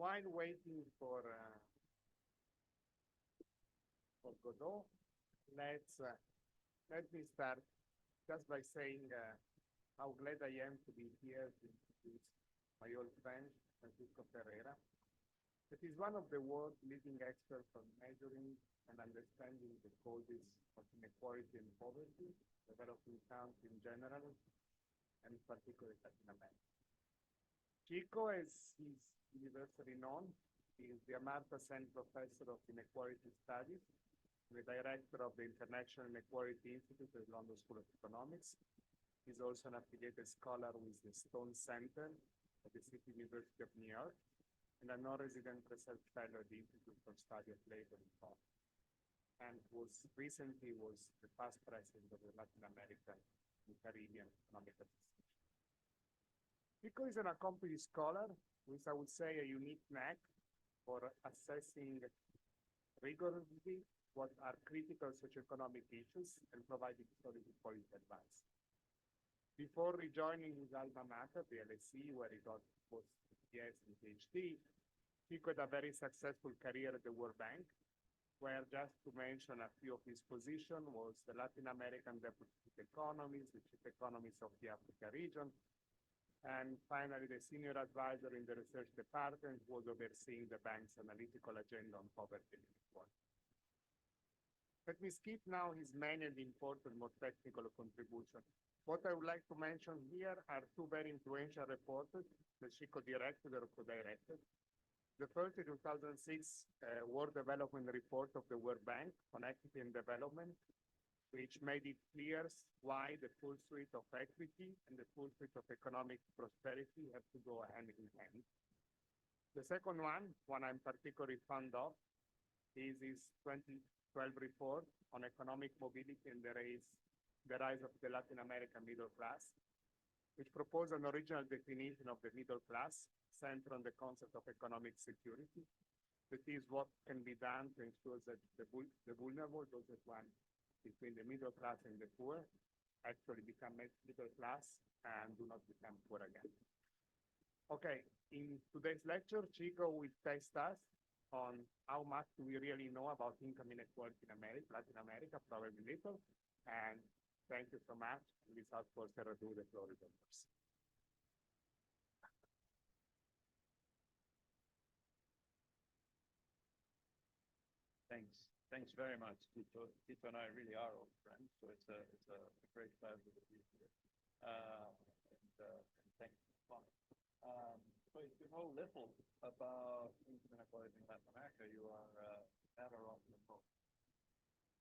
while waiting for Godot, let's let me start just by saying how glad I am to be here to introduce my old friend Francisco Ferreira. That is one of the world's leading experts on measuring and understanding the causes of inequality and poverty, developing countries in general, and particularly Latin America. Chico, as he's universally known, is the Amartya Professor of Inequality Studies, the director of the International Inequality Institute at the London School of Economics. He's also an affiliated scholar with the Stone Center at the City University of New York, and a non-resident research fellow at the Institute for Study of Labor in Rome, and recently was the past president of the Latin American and Caribbean Economic Association. Chico is an accomplished scholar with, I would say, a unique knack for assessing rigorously what are critical socioeconomic issues and providing solid policy advice. Before rejoining his alma mater, the LSE, where he got both PS and PhD, Chico had a very successful career at the World Bank, where, just to mention a few of his positions, was the Latin American Deputy Chief Economist, the Chief Economist of the Africa region, and finally the Senior Advisor in the Research Department, who was overseeing the bank's analytical agenda on poverty and inequality. Let me skip now his many and important, more technical contributions. What I would like to mention here are two very influential reports that Chico directed or co-directed. The first is 2006 World Development Report of the World Bank on Equity and Development, which made it clear why the full suite of equity and the full suite of economic prosperity have to go hand in hand. The second one I'm particularly fond of, is his 2012 report on economic mobility and the rise of the Latin American middle class, which proposed an original definition of the middle class centered on the concept of economic security. That is what can be done to ensure that the vulnerable, those that one between the middle class and the poor, actually become middle class and do not become poor again. Okay, in today's lecture, Chico will test us on how much do we really know about income inequality in Latin America, probably little, and thank you so much. Without further ado, the floor is yours. Thanks very much, Tito. Tito and I really are old friends, so it's a great pleasure to be here. And thanks for fun. So if you know little about income inequality in Latin America, you are better off than most,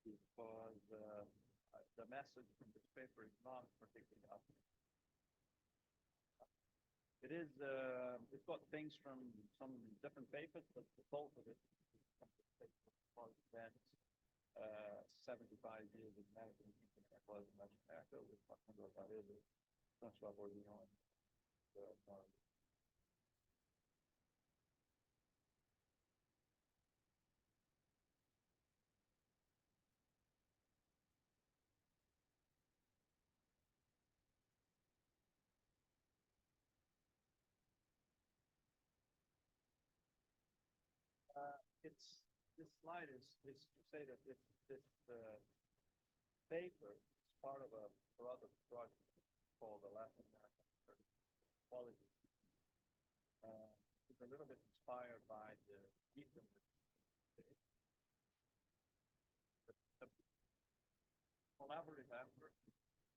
because the message from this paper is not particularly upbeat. It's got things from some different papers, but the bulk of it comes from the paper that 75 years of American income inequality in Latin America, with Facundo Ferreira, François Bourguignon, and this slide is to say that this paper is part of a broader project called the Latin American Inequality. It's a little bit inspired by the Eastern collaborative effort,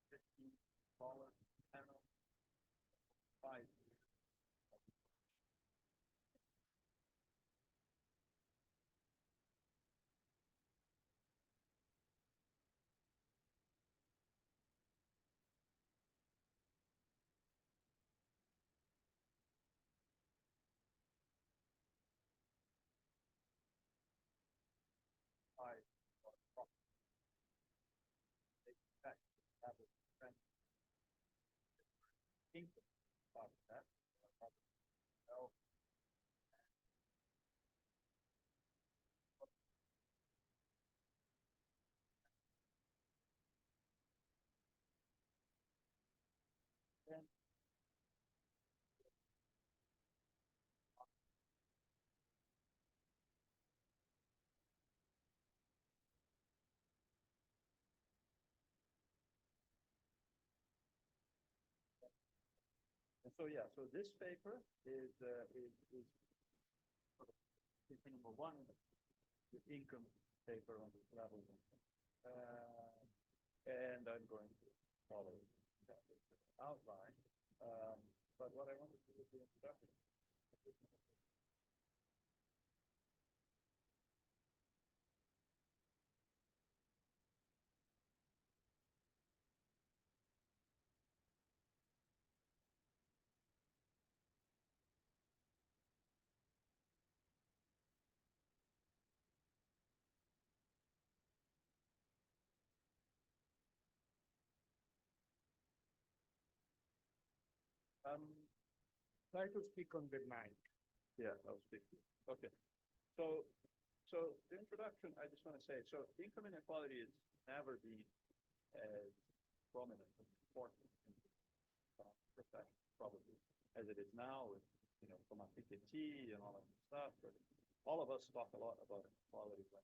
15 scholars, panel, 5 years. So yeah, so this paper is sort of paper number one, the income paper on this level. And I'm going to follow that outline. But what I wanted to do is the introduction. Try to speak on the mic. Yeah, I'll speak. Okay. So the introduction, I just want to say, so income inequality has never been as prominent and important in profession, probably, as it is now, with, from a PKT and all of that stuff. But all of us talk a lot about inequality. When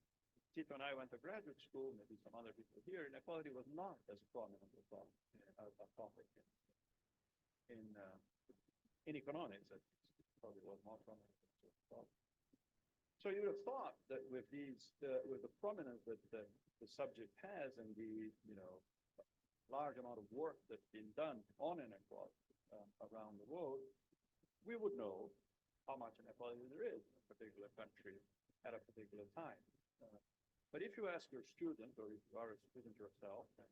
Tito and I went to graduate school, maybe some other people here, inequality was not as prominent a topic in economics. It probably was more prominent. So you would have thought that with with the prominence that the subject has and the large amount of work that's been done on inequality around the world, we would know how much inequality there is in a particular country at a particular time. But if you ask your student, or if you are a student yourself, and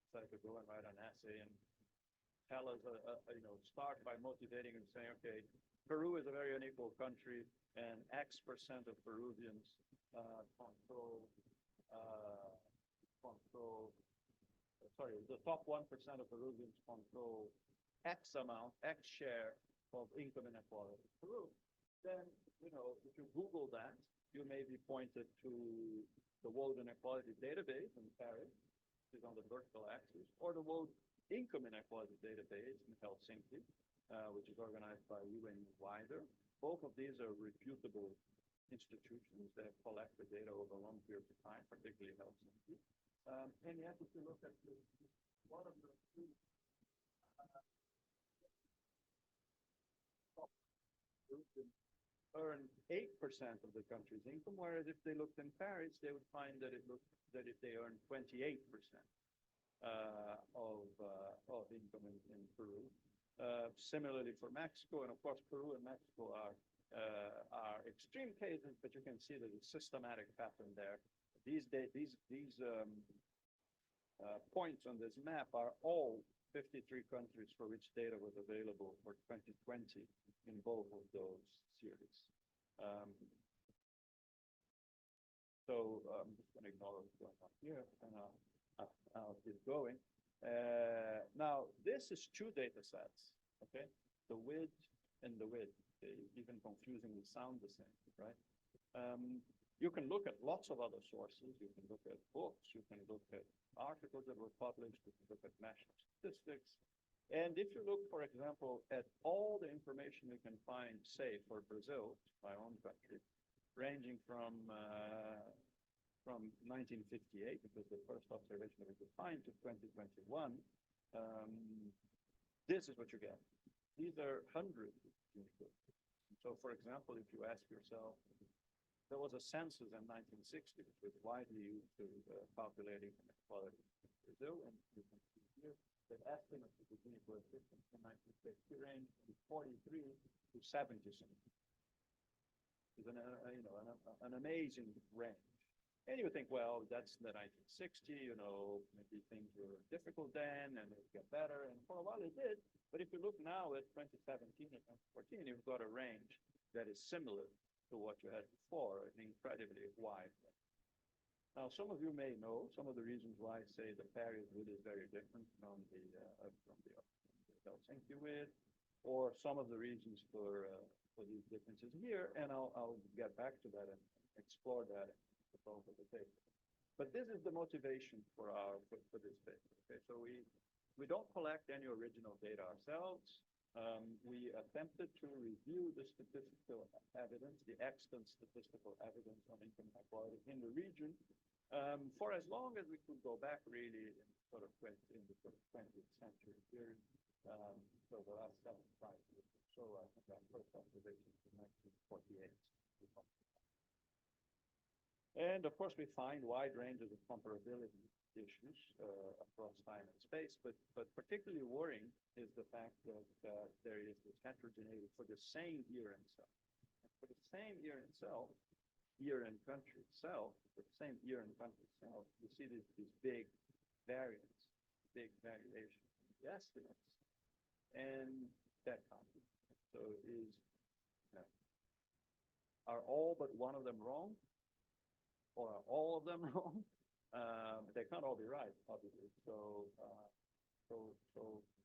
decide to go and write an essay and tell us, start by motivating and saying, okay, Peru is a very unequal country, and X% of Peruvians the top 1% of Peruvians control X amount, X share of income inequality in Peru. Then, if you Google that, you may be pointed to the World Inequality Database in Paris, which is on the vertical axis, or the World Income Inequality Database in Helsinki, which is organized by UN Wider. Both of these are reputable institutions that collect the data over long periods of time, particularly Helsinki. And yet, if you look at one of the two earn 8% of the country's income, whereas if they looked in Paris, they would find that if they earn 28% of income in Peru. Similarly for Mexico, and of course Peru and Mexico are extreme cases, but you can see there's a systematic pattern there. These points on this map are all 53 countries for which data was available for 2020 in both of those series. So I'm just going to ignore what's going on here, and I'll keep going. Now, this is two data sets, okay? The width and the width. They even confusingly sound the same, right? You can look at lots of other sources. You can look at books. You can look at articles that were published. You can look at national statistics. And if you look, for example, at all the information you can find, say, for Brazil, my own country, ranging from 1958, because the first observation was defined, to 2021, this is what you get. These are hundreds of unique. So, for example, if you ask yourself, there was a census in 1960, which was widely used to calculate income inequality in Brazil, and you can see here that estimates of the Gini coefficient in 1960 ranged from 43 to 70 something. It's an amazing range. And you would think, well, that's the 1960, maybe things were difficult then and it got better, and for a while it did. But if you look now at 2017 and 2014, you've got a range that is similar to what you had before, an incredibly wide range. Now, some of you may know some of the reasons why, say, the Paris width is very different from the Helsinki width, or some of the reasons for these differences here, and I'll get back to that and explore that in the bulk of the paper. But this is the motivation for this paper. Okay, so we don't collect any original data ourselves. We attempted to review the statistical evidence, the extant statistical evidence on income inequality in the region, for as long as we could go back, really, in the 20th century period. So the last 75 years or so, I think our first observation in 1948. And of course, we find wide ranges of comparability issues across time and space, but particularly worrying is the fact that there is this heterogeneity for the same year in itself. For the same year in itself, year and country itself, for the same year and country itself, you see these big variance, big variation in the estimates, and that country. So are all but one of them wrong? Or are all of them wrong? They can't all be right, obviously. So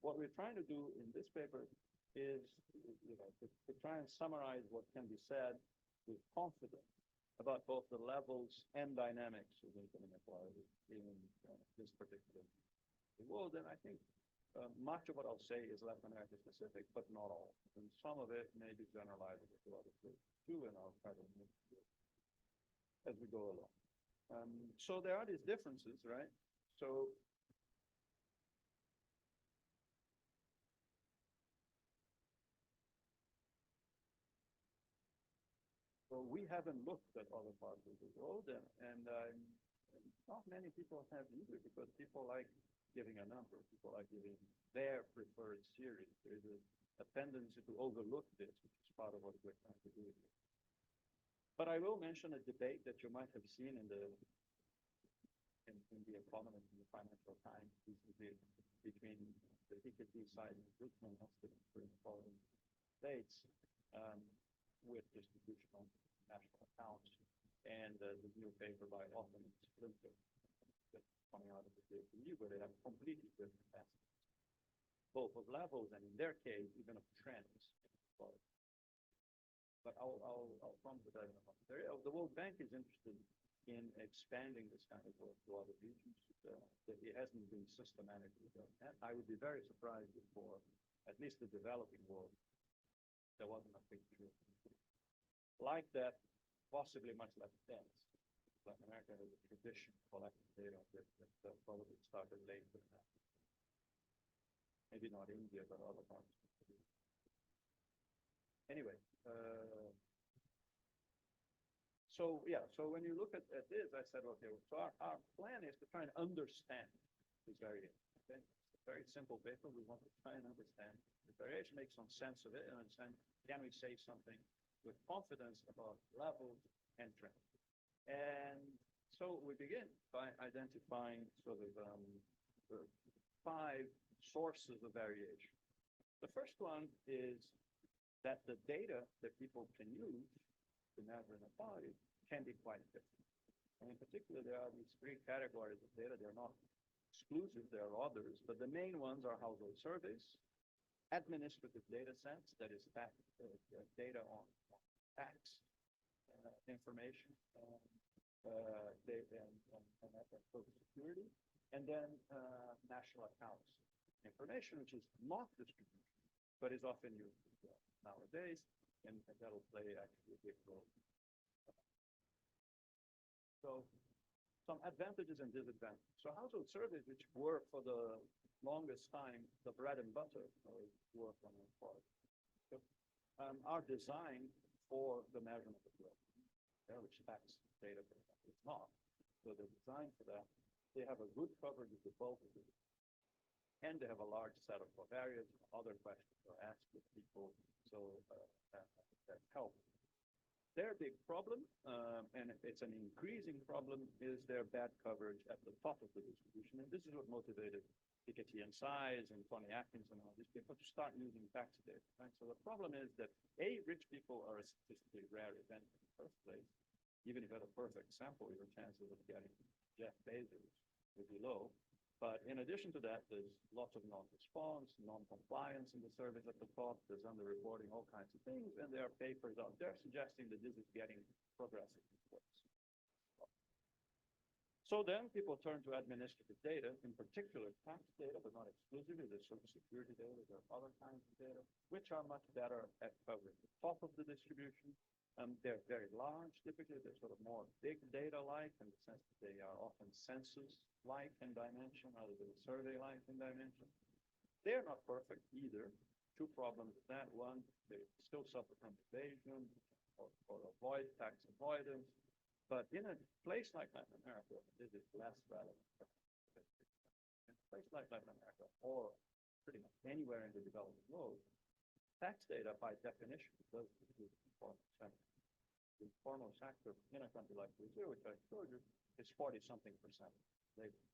what we're trying to do in this paper is, to try and summarize what can be said with confidence about both the levels and dynamics of income inequality in this particular world. And I think much of what I'll say is Latin America specific, but not all. And some of it may be generalizable to other places too, and I'll try to make it as we go along. So there are these differences, right? So we haven't looked at other parts of the world, and not many people have either, because people like giving a number, people like giving their preferred series. There's a tendency to overlook this, which is part of what we're trying to do here. But I will mention a debate that you might have seen in the Economist and the Financial Times between the Piketty side and Goodman Institute for Inequality States with distributional national accounts, and the new paper by Hoffman and Splinter that's coming out of the JPU, where they have completely different estimates, both of levels and in their case even of trends. But I'll come to that in a moment. The World Bank is interested in expanding this kind of work to other regions. That it hasn't been systematically done. And I would be very surprised if for at least the developing world there wasn't a picture like that, possibly much less dense. Latin America has a tradition of collecting data that probably started later than that. Maybe not India, but other parts. Anyway, so when you look at this, I said, okay, so our plan is to try and understand this variation. Okay? It's a very simple paper. We want to try and understand the variation, make some sense of it, and understand, can we say something with confidence about levels and trends? And so we begin by identifying sort of 5 sources of variation. The first one is that the data that people can use to measure inequality can be quite different. And in particular, there are these 3 categories of data. They're not exclusive, there are others, but the main ones are household surveys, administrative data sets, that is data on tax information, data and social security, and then national accounts information, which is not distribution, but is often used nowadays, and that'll play actually a big role. So some advantages and disadvantages. So household surveys, which were for the longest time the bread and butter work on our part, are designed for the measurement of growth, which tax data is not. So they're designed for that. They have a good coverage of the bulk of it, and they have a large set of covariates. Other questions are asked of people, so that help. Their big problem, and it's an increasing problem, is their bad coverage at the top of the distribution. And this is what motivated Piketty and Size and Tony Atkins and all these people to start using tax data. Right? So the problem is that, rich people are a statistically rare event in the first place. Even if you had a perfect sample, your chances of getting Jeff Bezos would be low. But in addition to that, there's lots of non-response, non-compliance in the surveys at the top. There's underreporting, all kinds of things. And there are papers out there suggesting that this is getting progressively worse. So then people turn to administrative data, in particular tax data, but not exclusively. There's social security data, there are other kinds of data, which are much better at covering the top of the distribution. They're very large, typically. They're sort of more big data-like in the sense that they are often census-like in dimension rather than survey-like in dimension. They're not perfect either. Two problems with that. One, they still suffer from evasion or avoid tax avoidance. But in a place like Latin America, this is less relevant. In a place like Latin America, or pretty much anywhere in the developed world, tax data by definition does include informal sector. The informal sector in a country like Brazil, which I showed you, is 40-something percent labor.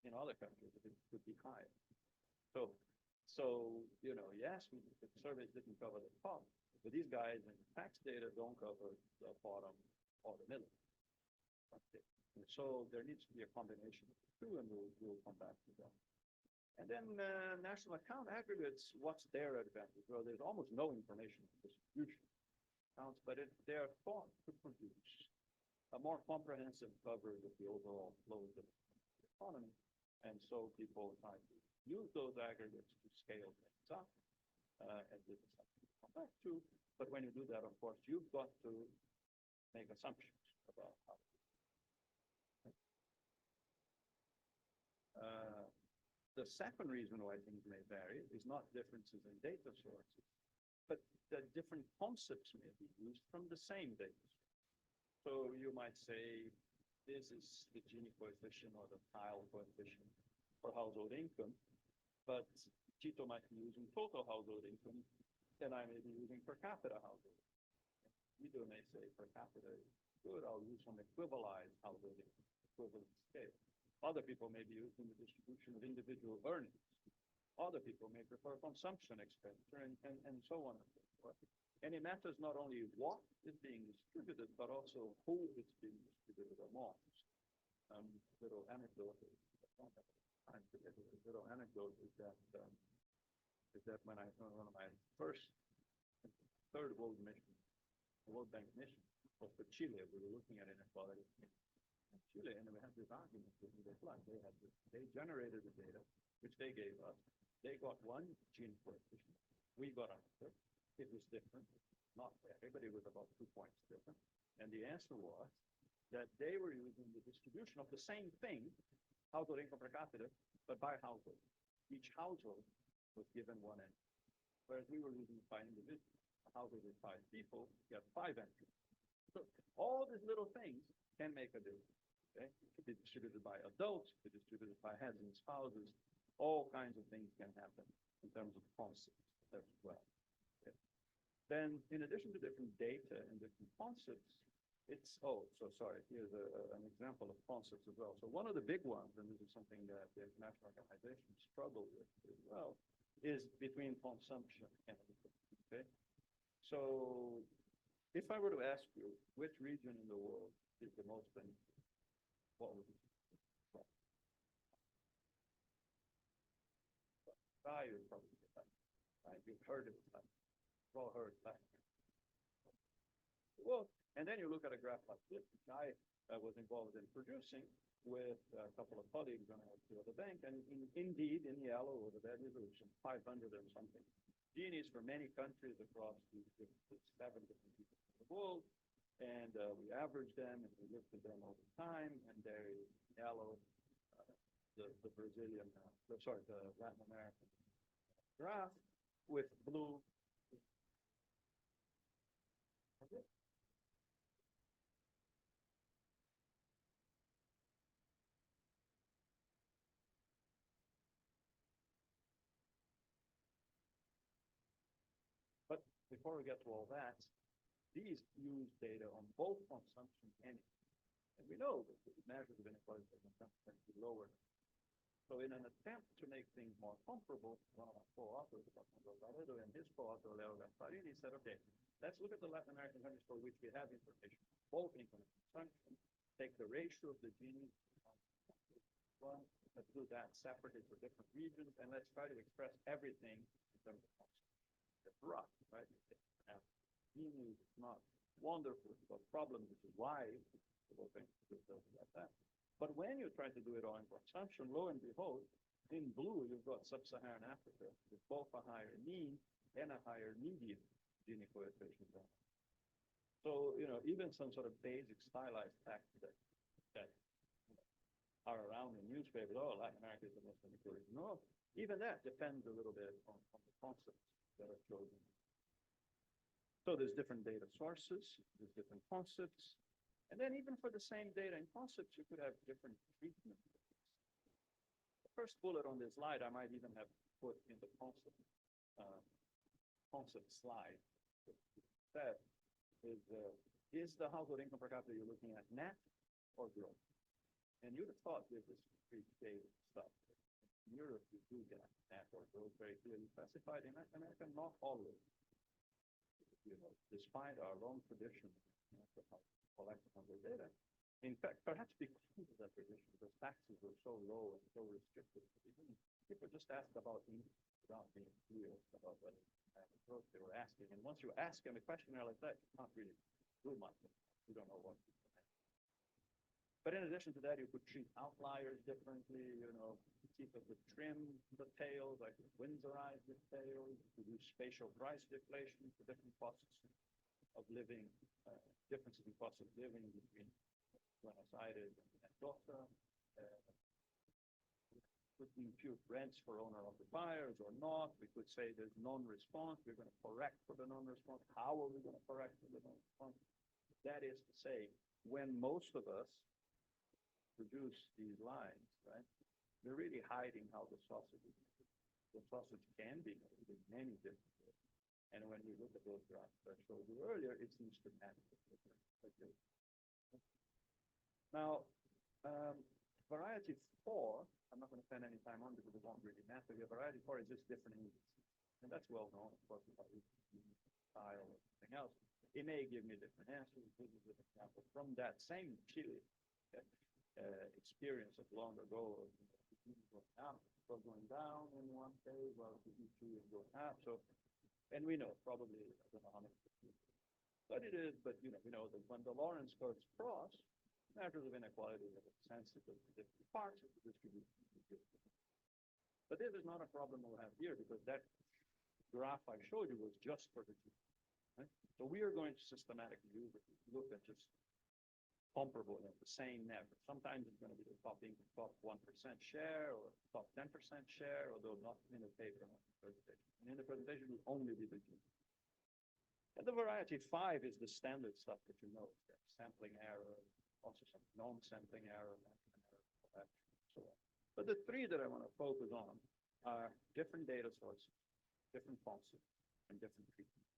In other countries, it could be higher. So yes, the surveys didn't cover the top, but these guys in tax data don't cover the bottom or the middle. And so there needs to be a combination of the two, and we'll come back to that. And then national account aggregates, what's their advantage? Well, there's almost no information on distribution accounts, but they are thought to produce a more comprehensive coverage of the overall flows of the economy. And so people try to use those aggregates to scale things up, and this is something to come back to. But when you do that, of course, you've got to make assumptions about how. The second reason why things may vary is not differences in data sources, but that different concepts may be used from the same data. So you might say, this is the Gini coefficient or the tile coefficient for household income, but Tito might be using total household income, and I may be using per capita household income. Tito may say per capita is good, I'll use some equivalized household income, equivalent scale. Other people may be using the distribution of individual earnings. Other people may prefer consumption expenditure, and so on and so forth. And it matters not only what is being distributed, but also who it's being distributed amongst. Little anecdote, little anecdote is that when one of my third World Bank mission was for Chile. We were looking at inequality in Chile, and we had this argument with the flag. They generated the data, which they gave us. They got one Gini coefficient. We got another. It was different, not very, but it was about 2 points different. And the answer was that they were using the distribution of the same thing, household income per capita, but by household. Each household was given one entry, whereas we were using it by individual. A household with 5 people, you have 5 entries. So all these little things can make a difference. Okay? It can be distributed by adults, it can be distributed by heads and spouses. All kinds of things can happen in terms of concepts as well. Okay? Then, in addition to different data and different concepts, here's an example of concepts as well. So one of the big ones, and this is something that the international organizations struggle with as well, is between consumption and income. Okay? So if I were to ask you which region in the world is the most beneficial, what would it be? You've probably right? You've heard of it. We've all heard that. Well, and then you look at a graph like this, which I was involved in producing with a couple of colleagues when I was at the bank, and indeed, in yellow over there, there was some 500 and something Ginis for many countries across the 7 different regions of the world, and we averaged them and we looked at them over time, and there is yellow, the Brazilian, the Latin American graph with blue. But before we get to all that, these use data on both consumption and income. And we know that the measures of inequality of consumption tend to be lower. So in an attempt to make things more comparable, one of my co-authors, and his co-author, Leo Gasparini, said, okay, let's look at the Latin American countries for which we have information, both income and consumption, take the ratio of the Gini, let's do that separately for different regions, and let's try to express everything in terms of consumption. It's rough, right? Gini is not wonderful, but problems, which is why people think about that. But when you try to do it all in consumption, lo and behold, in blue, you've got sub-Saharan Africa with both a higher mean and a higher median Gini coefficient. So, even some sort of basic stylized fact that are around in newspapers. Oh, Latin America is the most unequal. No, even that depends a little bit on the concepts that are chosen. So there's different data sources, there's different concepts, and then even for the same data and concepts, you could have different treatment. The first bullet on this slide, I might even have put in the concept slide. That is the household income per capita you're looking at net or gross? And you'd have thought this is pretty stable stuff. In Europe, you do get net or gross very clearly specified. In Latin America, not always. You know, despite our long tradition of collecting on the data. In fact, perhaps because of that tradition, because taxes were so low and so restricted, people just asked about without being clear about whether growth they were asking. And once you ask them a questionnaire like that, you can't really do much. You don't know what. But in addition to that, you could treat outliers differently, you know, people could trim the tails, like Windsorite the tails, to do spatial price deflation for different costs of living, differences in cost of living between Buenos Aires and Doxa. Could we impute rents for owner-occupiers or not? We could say there's non-response. We're going to correct for the non-response. How are we going to correct for the non-response? That is to say, when most of us produce these lines, right, they're really hiding how the sausage can be made in many different ways. And when we look at those graphs that I showed you earlier, it seems to match. Now, variety 4, I'm not going to spend any time on because it won't really matter here. Variety 4 is just different indices. And that's well known, of course, about style or something else. It may give me different answers. This is an example from that same Chile experience of long ago. Going down in one phase while the E2 is going up. So, and we know probably, I don't know how many, but it is, but you know, we know that when the Lorentz curves cross, measures of inequality are sensitive to different parts of the distribution. But this is not a problem we'll have here because that graph I showed you was just for the two. Right? So we are going to systematically look at just comparable and the same number. Sometimes it's going to be the top 1% share or top 10% share, although not in the paper, not in the presentation. And in the presentation, it will only be the G. And the variety 5 is the standard stuff that you know. Sampling error, also some non-sampling error, and so on. But the 3 that I want to focus on are different data sources, different concepts, and different treatments.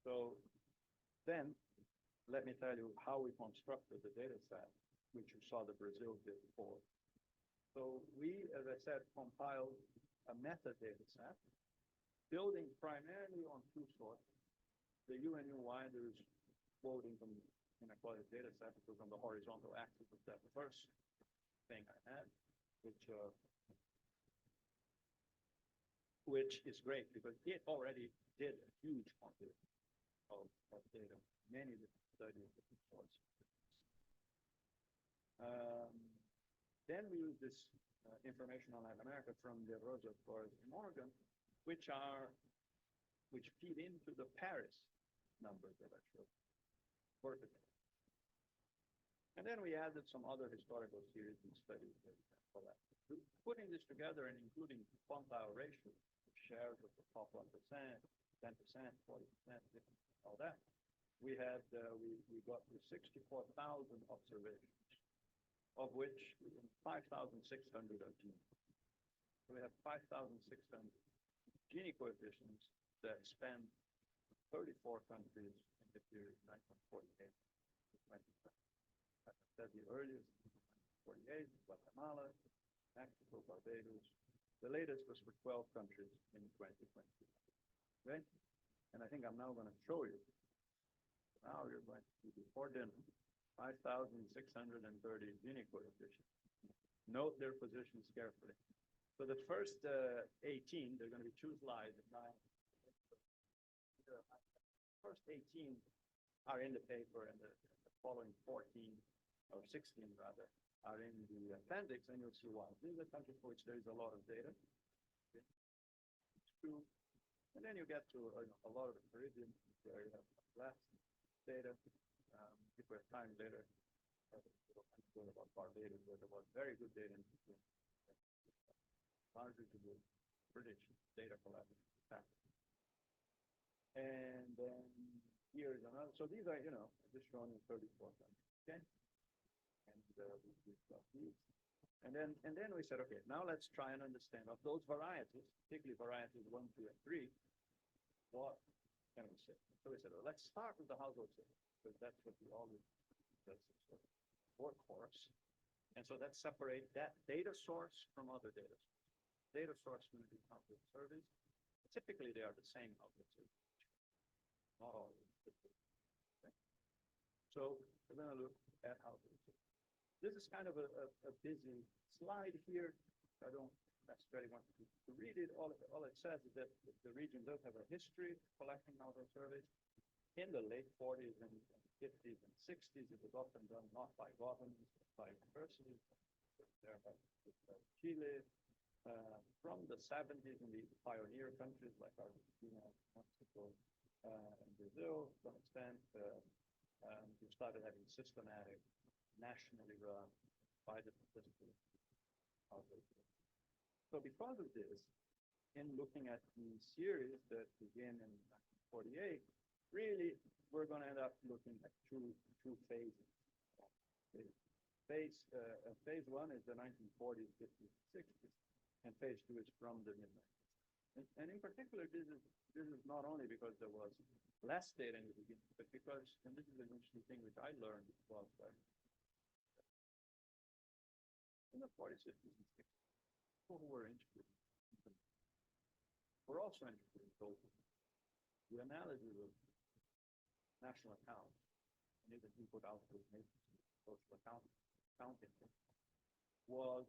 So then, let me tell you how we constructed the data set, which you saw the Brazil did before. So we, as I said, compiled a metadata set, building primarily on 2 sources. The UNUY, there's quoting from inequality data set, because on the horizontal axis of that first thing I had, which is great because it already did a huge quantity of data, many different studies, different sources. Then we use this information on Latin America from the Rosa, Flores, and Morgan, which feed into the Paris numbers that I showed. Perfect. And then we added some other historical series and studies that we can collect. Putting this together and including quantile ratios, shares of the top 1%, 10%, 40%, all that, we had we got to 64,000 observations, of which 5,600 are Gini. So we have 5,600 Gini coefficients that span 34 countries in the period 1948 to 2020. As I said, the earliest 1948, Guatemala, Mexico, Barbados. The latest was for 12 countries in 2020. Okay? And I think I'm now going to show you. Now you're going to see before dinner 5,630 Gini coefficients. Note their positions carefully. So the first 18, they're going to be 2 slides. The first 18 are in the paper, and the following 14, or 16 rather, are in the appendix, and you'll see why. These are countries for which there is a lot of data. Okay. 2. And then you get to a lot of the Caribbean, where you have less data. If we have time later, about Barbados, where there was very good data, largely to the British data collection. And then here is another. So these are, this shown in 34 countries. Okay. And we've got these. And then we said, okay, now let's try and understand of those varieties, particularly varieties 1, 2, and 3, what can we say? So we said, well, let's start with the household system, because that's what we always, that's the workhorse. And so let's separate that data source from other data sources. Data source will be household surveys. Typically, they are the same household surveys. Not always. Okay. So we're going to look at household surveys. This is kind of a busy slide here. I don't necessarily want to read it. All it says is that the region does have a history of collecting household surveys. In the late 40s and 50s and 60s, it was often done not by governments, but by universities. There by Chile. From the 70s in the pioneer countries like Argentina, Mexico, and Brazil, to some extent, we started having systematic, nationally run by the statistical. So because of this, in looking at the series that began in 1948, really we're going to end up looking at two phases. Phase 1 is the 1940s, 50s, 60s, and phase 2 is from the mid-90s. And in particular, this is not only because there was less data in the beginning, but because, and this is an interesting thing which I learned was that in the 40s, 50s, and 60s, people who were interested were also interested in social. The analogy of national accounts, and even input output social accounting was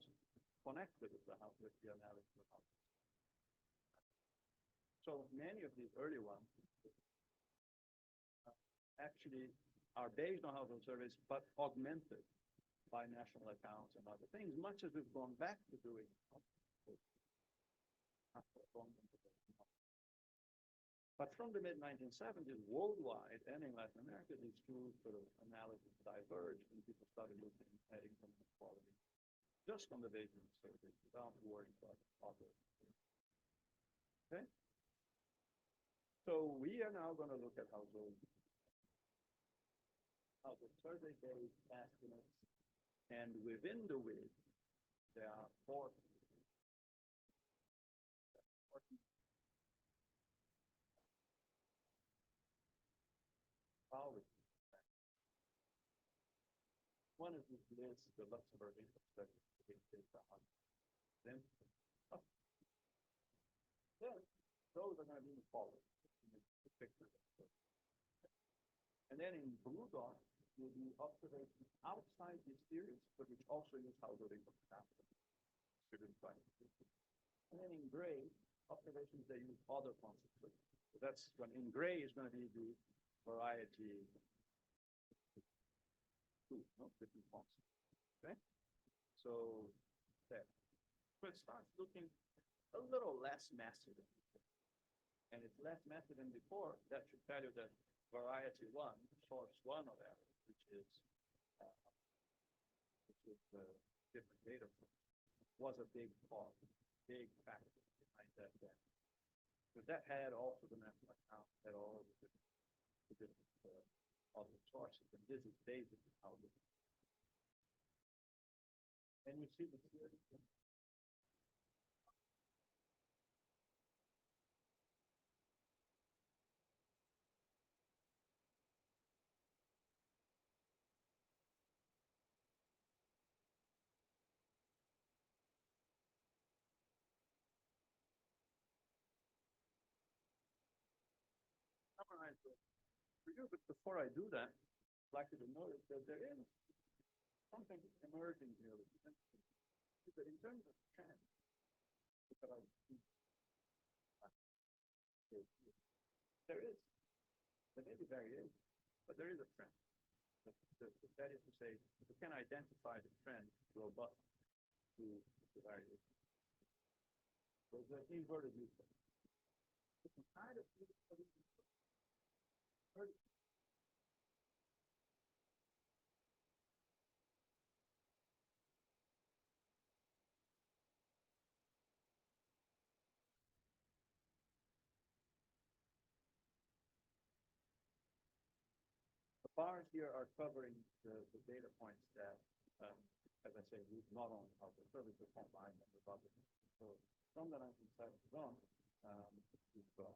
connected with the analogy of household. So many of these early ones actually are based on household surveys, but augmented by national accounts and other things, much as we've gone back to doing. But from the mid-1970s, worldwide and in Latin America, these two sort of analogies diverged, and people started looking at income inequality just on the basis of surveys, without worrying about other. Okay? So we are now going to look at household survey-based estimates, and within the WID, there are four. One is this list, the Luxembourg income study. Then those are going to be followed. And then in blue dot will be observations outside this series, but which also use household income capital. And then in gray, observations that use other concepts. So that's when in gray is going to be the variety. Different concepts. Okay? So there. So it starts looking a little less massive than before. And it's less massive than before. That should tell you that variety 1, source 1 of that, which is the different data source, was a big part, big factor behind that. Because that had also the national account, had all the different other sources, and this is basically how this. And you see the series. Summarize it for you, but before I do that, I'd like you to notice that there is something emerging here. That in terms of trend, there may be variation, but there is a trend. That is to say, you can identify the trend robust to the variation. So the inverted viewpoint. Kind of bars here are covering the data points that, as I say, not only how the service is online, but the other. So from the 1970s on, we've got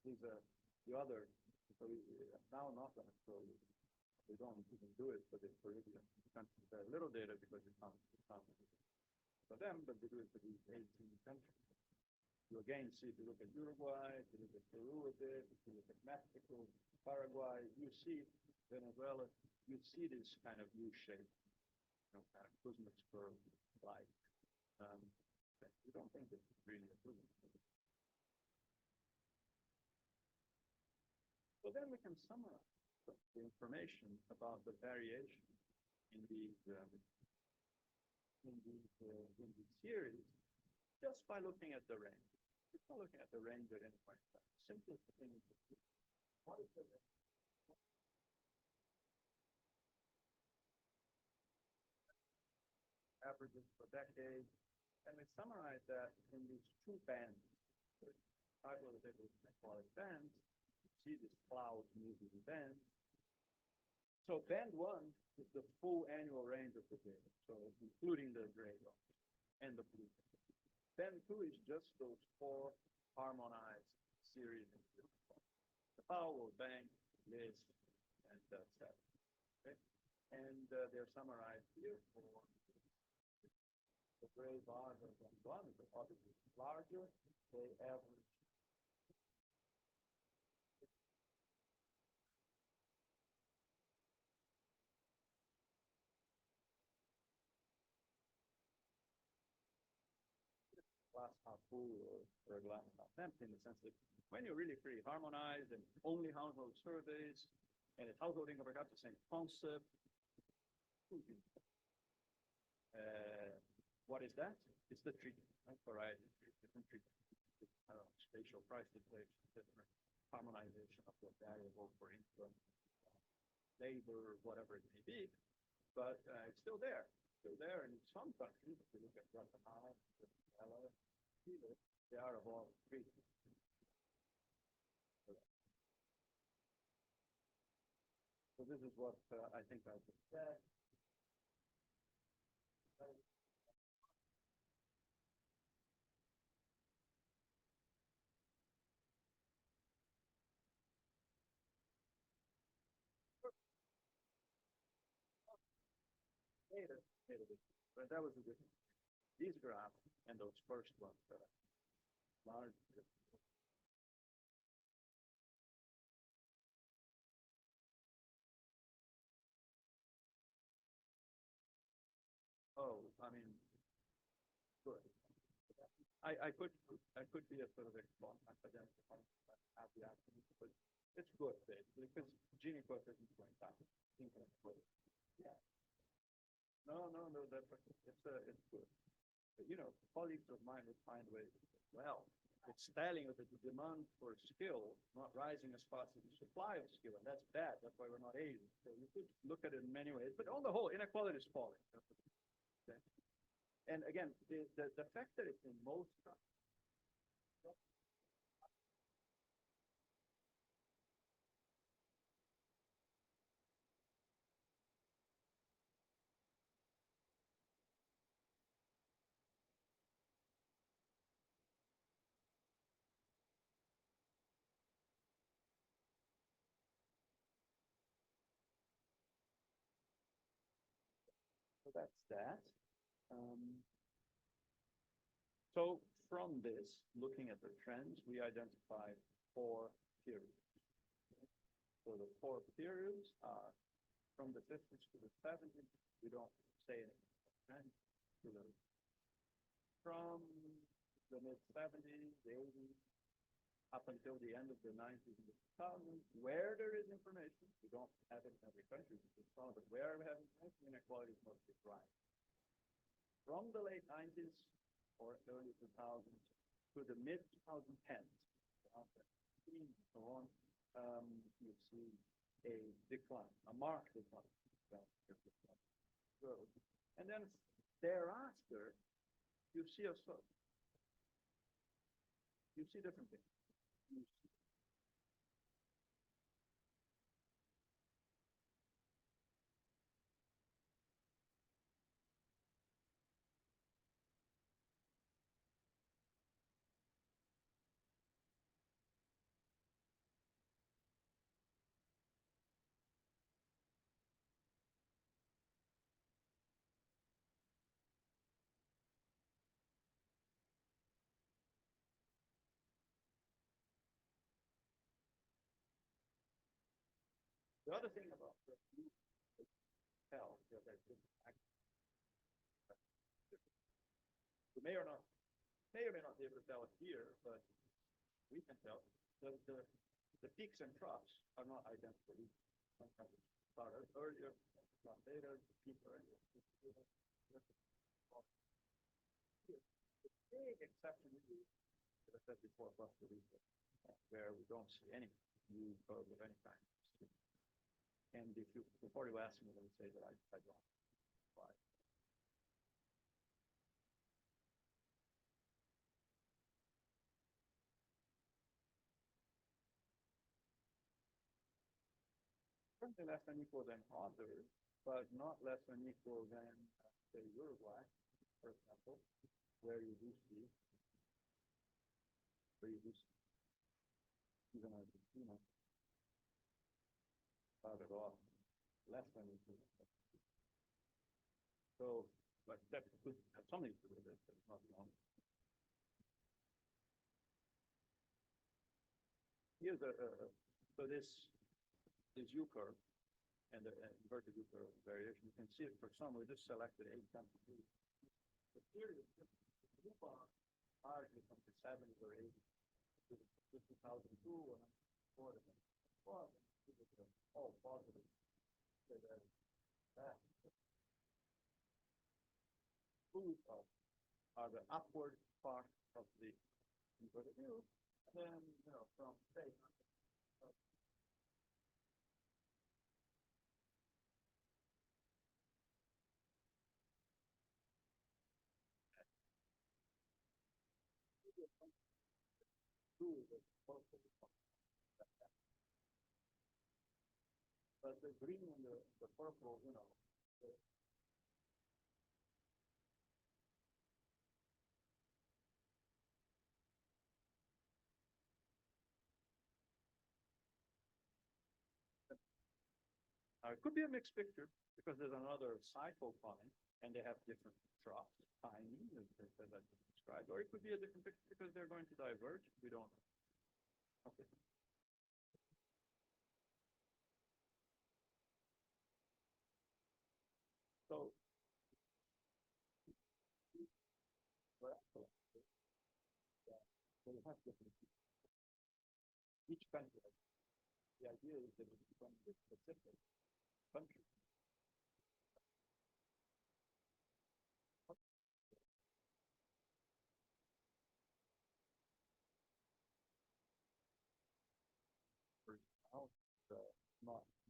these are the other. So now not going to show you. We don't even do it for the Caribbean countries. Very little data because it's not for them, but they do it for these 18 countries. You again see, if you look at Uruguay, if you look at Peru a bit, if you look at Mexico, Paraguay, you see Venezuela, you see this kind of U-shape, kind of Kuznets curve like. You don't think it's really a Kuznets curve. So then we can summarize the information about the variation in these series just by looking at the range. Just by looking at the range at any point in time. Simplest thing is what is the range? Averages per decade, and we summarize that in these two bands. I will say inequality bands. See this cloud moving band. So band 1 is the full annual range of the data, so including the gray line and the blue. Band 2 is just those 4 harmonized series. The Powell, Bank, List, and that. Okay? And they're summarized here for the gray bars of band 1, is obviously larger. They average glass half full or a glass half empty, in the sense that when you're really pretty harmonized and only household surveys, and it's householding over the same concept, what is that? It's the treatment, right? Variety, different treatment, spatial price deflation, different harmonization of the variable for income, labor, whatever it may be, but it's still there. And in some countries, if you look at Guatemala, Chile, they are of all three. So this is what I think I just said. But that was the difference. These graphs and those first ones that are large. Oh, I mean, good. I could be a sort of academic have the academic, but it's good basically because Gini coefficient is going down. Yeah. No, it's good. But, colleagues of mine would find ways. Well, it's telling us that the demand for skill not rising as fast as the supply of skill, and that's bad. That's why we're not Asian. So you could look at it in many ways. But on the whole, inequality is falling. Okay. And again, the fact that it's in most countries. So that's that. So from this, looking at the trends, we identified 4 periods. So the 4 periods are from the 50s to the 70s. We don't say anything. From the mid-70s, the 80s, up until the end of the 90s and the 2000s, where there is information, we don't have it in every country, but where we have information, inequality is mostly rising. From the late 90s or early 2000s to the mid-2010s, and so on, you see a decline, a marked decline. And then thereafter, you see you see different things. The other thing about the tell that we may or may not be able to tell it here, but we can tell the peaks and troughs are not identical. Sometimes it started earlier, not later, peak earlier. The big exception is, as I said before, Costa Rica, where we don't see any new curve of any kind. And if you, before you ask me, let me say that I don't. Why? Certainly less than equal than others, but not less than equal than, say, Uruguay, for example, where you do see even Argentina started off less than equal. So, but that could have something to do with it, but it's not the only. Here's so this U curve and the inverted U curve variation. You can see it for some. We just selected 8 countries. The period, U bar largely from the 70s or 80s to 2002 or 2004, all positive. So that blue are the upward part of the inverted U, and then from say. But the green and the purple, it could be a mixed picture because there's another cycle coming and they have different troughs, timing, as I described, or it could be a different picture because they're going to diverge. We don't know. Okay. So, we have different each country. The idea is that it's from the specific country.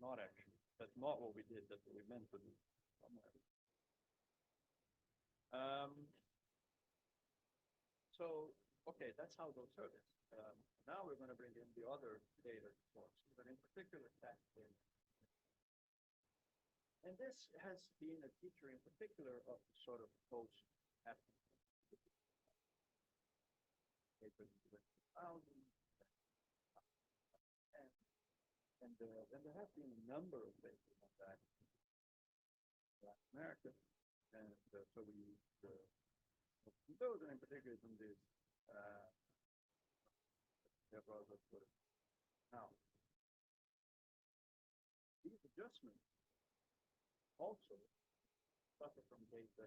Not actually. That's not what we did. That's what we meant to do. So, okay, that's how those service. Now we're going to bring in the other data sources, but in particular tax data. And this has been a feature in particular of the sort of post-happening. And there have been a number of papers on that in Latin America, and so we use those, and in particular from this now these adjustments also suffer from data.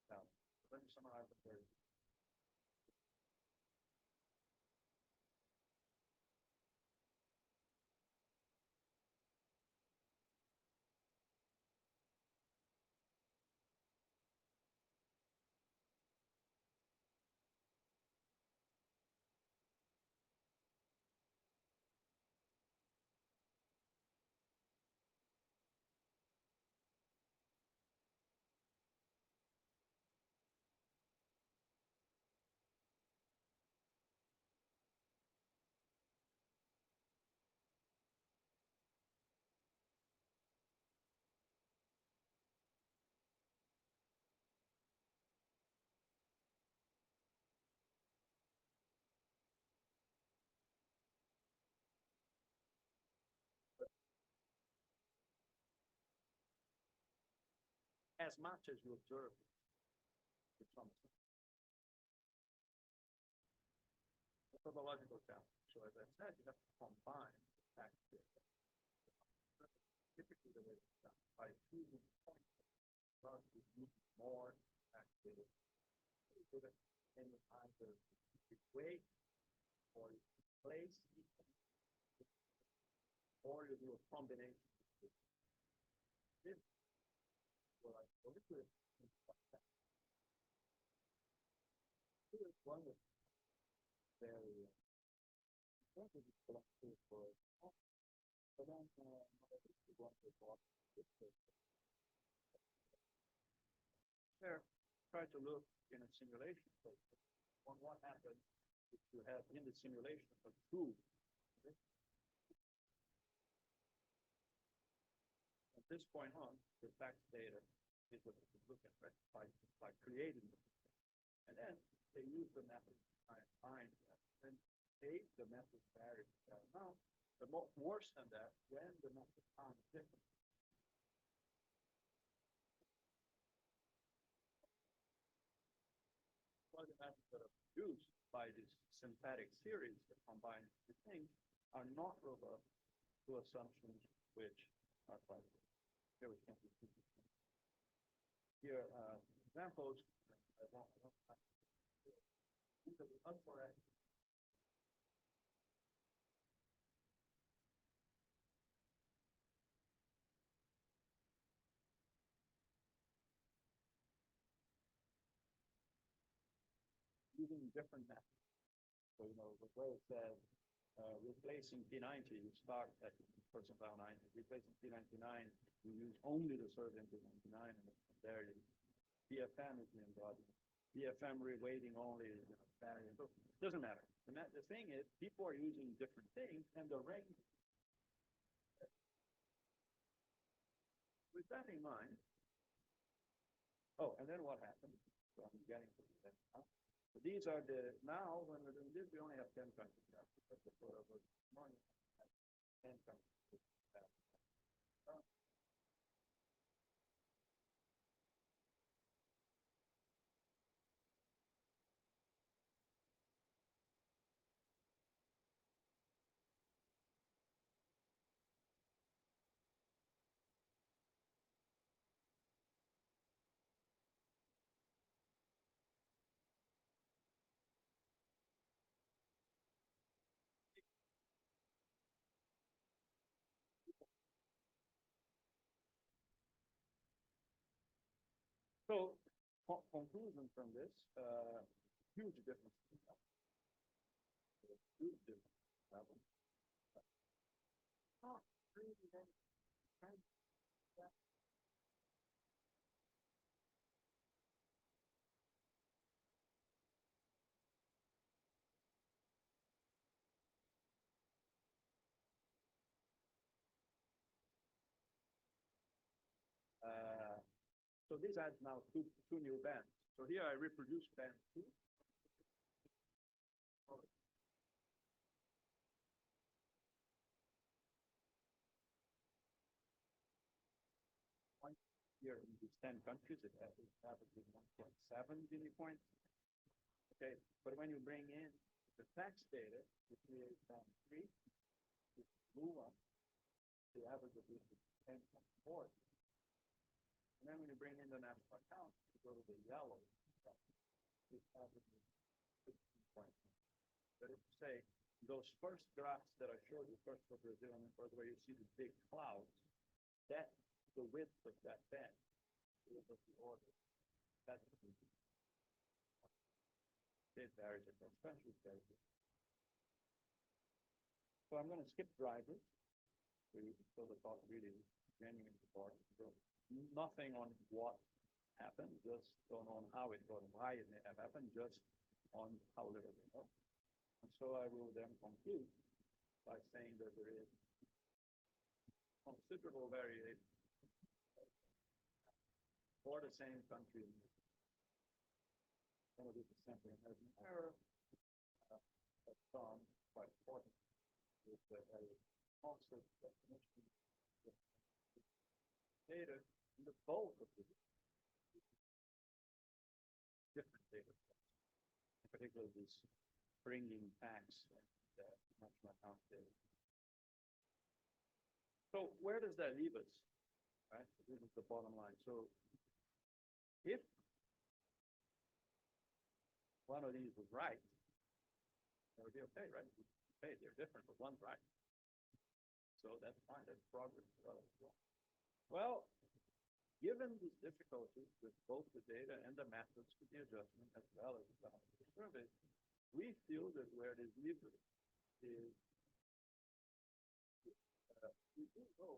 Now, let me summarize them very. As much as you observe to some extent. Methodological challenge. So as I said, you have to combine tax data typically the way it's done by choosing points rather than using more activity. So that in either equate or place or you do a combination. This well, I go to it. Here's one that's very for but then there, try to look in a simulation on what happens if you have in the simulation a true. At this point on, the fact data is what you look at, right? By creating it. And then they use the method to find that. And the method varies. Now, the worse than that, when the method finds different. Well, the methods that are produced by this synthetic series that combine the things are not robust to assumptions which are quite good. Here we can be here examples. Incorrect. Using different methods. So, the way it says replacing P90, you start at percentile 90. Replacing P99, you use only the third into 99, and there you BFM is the embodiment. BFM reweighting only is variant. So it doesn't matter. The thing is, people are using different things, and the range. With that in mind, and then what happens? So I'm getting to that now. So these are now when we're doing this, we only have 10 countries left because the photo was morning 10 countries. So, conclusion from this, huge difference. Huge difference. So this adds now two new bands. So here I reproduce band 2. Here in these 10 countries, it averages 1.7 Gini points. Okay, but when you bring in the tax data, you create band 3, you blue one, the average of this is 10.4. And then when you bring in the national account, you go to the yellow, this averages 15 points. But if you say those first graphs that I showed you, first for Brazil and first where you see the big clouds, that's the width of that band. The width of the order. That's the it varies across countries. So I'm going to skip drivers. So the thought really is genuine support. So nothing on what happened, just on how it got, why it may have happened, just on how little we know. And so I will then conclude by saying that there is considerable variation for the same country. Some of this is simply an error, but some quite important with a concept definition data in the bulk of the different data sets, in particular this bringing tax and national account data. So where does that leave us? Right? This is the bottom line. So if one of these was right, that would be okay, right? Okay, they're different, but one's right. So that's fine. That's progress. Well, given these difficulties with both the data and the methods for the adjustment, as well as the survey, we feel that where it is leaves us is we do know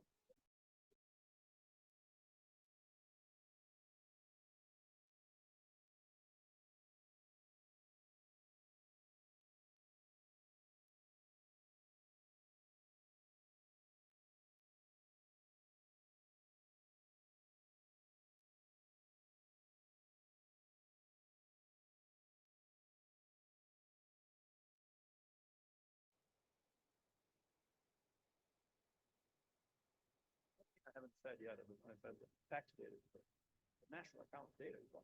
I haven't said yet, I said the tax data is first. The national account data is one.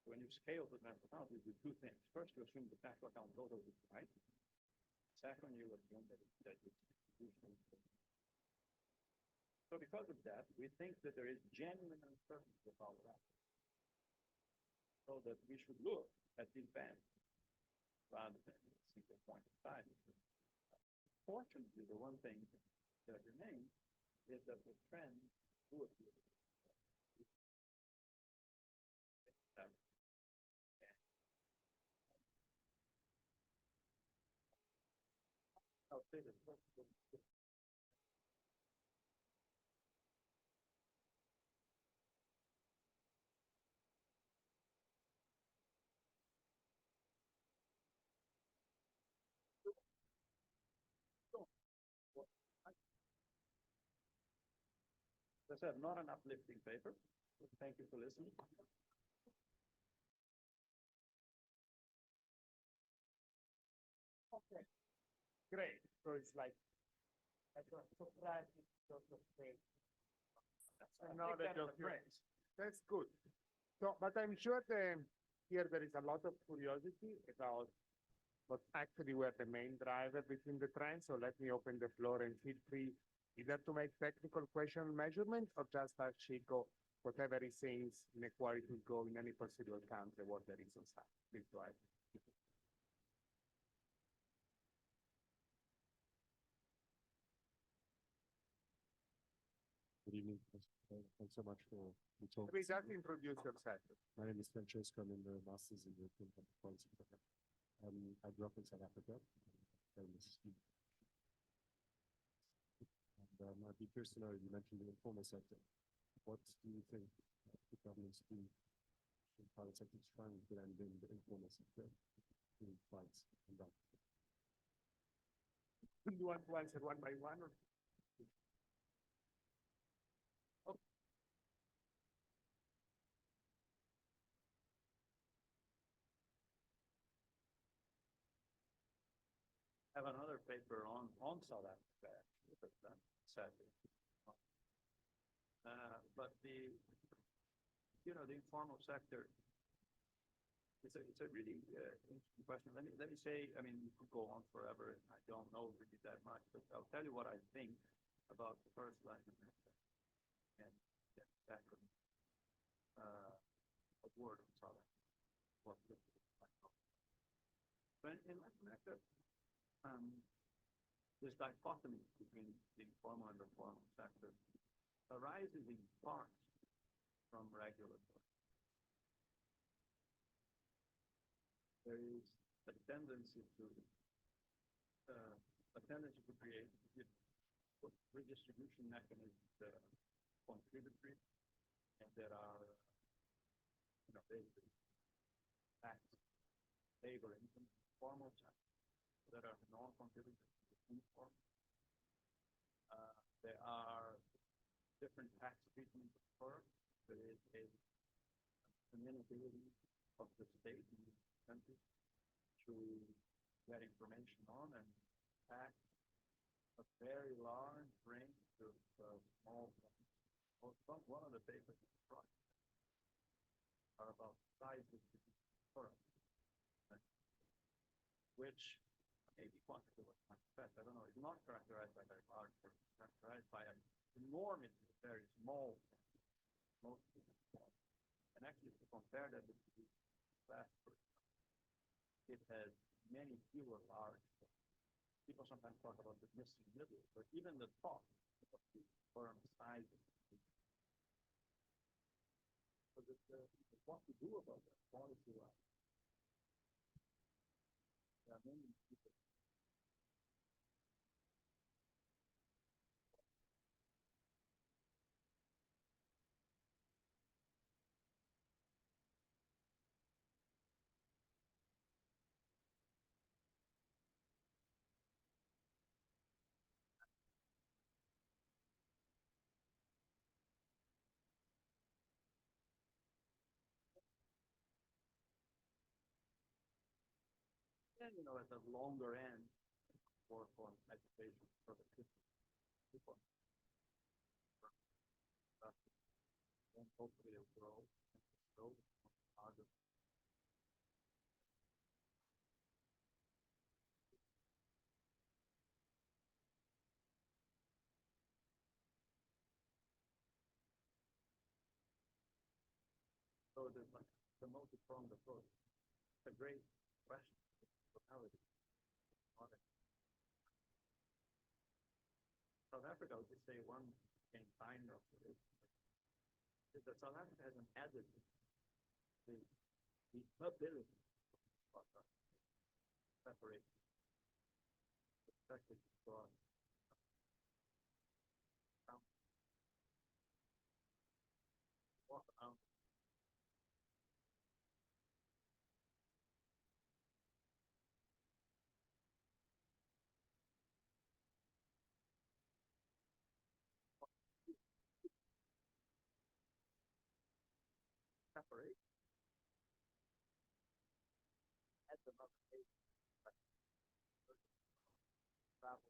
So when you scale the national account, you do two things. First, you assume the national account total is right. Second, you assume that it's distribution. So because of that, we think that there is genuine uncertainty about that. So that we should look at these bands rather than a single point in time. Fortunately, the one thing that remains is that the trend will appear. I'll say this. As I said, not an uplifting paper. Thank you for listening. Okay, great. So it's like surprising sort of thing. And now that you're friends, that's good. So, but I'm sure here there is a lot of curiosity about what actually were the main driver between the trends. So let me open the floor and feel free either to make technical question measurement or just ask Chico whatever he thinks inequality go in any possible country, what the reasons are. Please go ahead. Good evening. Thanks so much for the talk. Please just introduce yourself. My name is Francesco. I'm in the Masters in European Public Policy. I grew up in South Africa. And I'd be curious to know, you mentioned the informal sector. What do you think the governments do in the private sector to try and blend in the informal sector to fight and that? Do you want to answer one by one? Or? Have another paper on South Africa, actually, but sadly. But the informal sector, it's a really interesting question. Let me say, I mean, we could go on forever, and I don't know really that much, but I'll tell you what I think about the first Latin America and the second word of South Africa. But in Latin America, this dichotomy between the informal and the formal sector arises in part from regulatory. There is a tendency to create redistribution mechanisms that are contributory and that are, basically tax, labor, income, formal tax, that are non-contributory to informal. There are different tax treatments of firms. There is a inability of the state in these countries to get information on and tax a very large range of small firms. One of the papers in the project are about sizes of firms, which maybe quantitative, I don't know, it's not characterized by very large firms. right, by an enormous, very small, mostly small. And actually, to compare that with the last person, it has many fewer large. People sometimes talk about the missing middle, but even the top of the firm size. So what to do about that policy line? There are many people. And at the longer end for education, for the people, and hopefully it'll grow harder. So there's like the multi-pronged approach. It's a great question. Totality. South Africa, I would just say one thing kind of is that South Africa has an added the ability of separate perspective from walk around. Separate at the moment travel.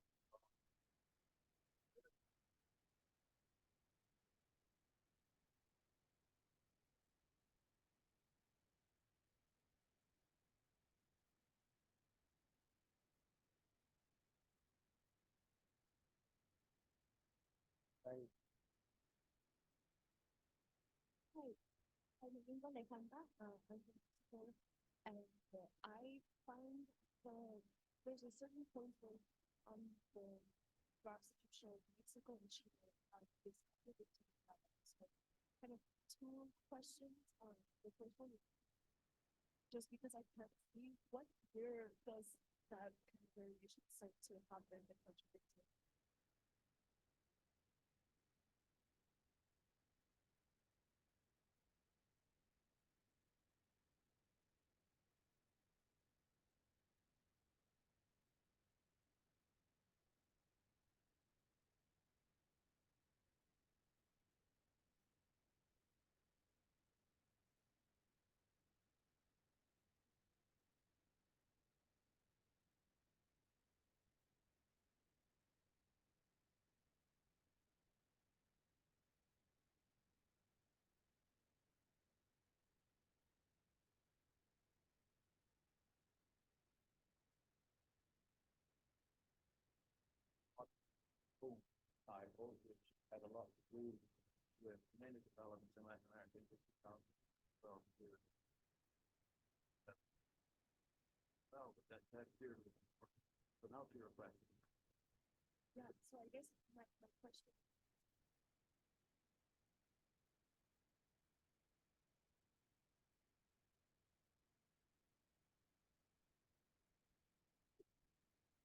Right. Hi, I'm Inequality, I'm from Mexico, and I find that there's a certain point where the prostitution of Mexico and Chile is connected to the balance. So kind of two questions. The first one is just because I can't see what year does that kind of variation start to happen and contradict it? Cycle, which had a lot to do with many developments in Latin America in the 2000s. So, well, but that period was important. So now to your question. Yeah, so I guess my question.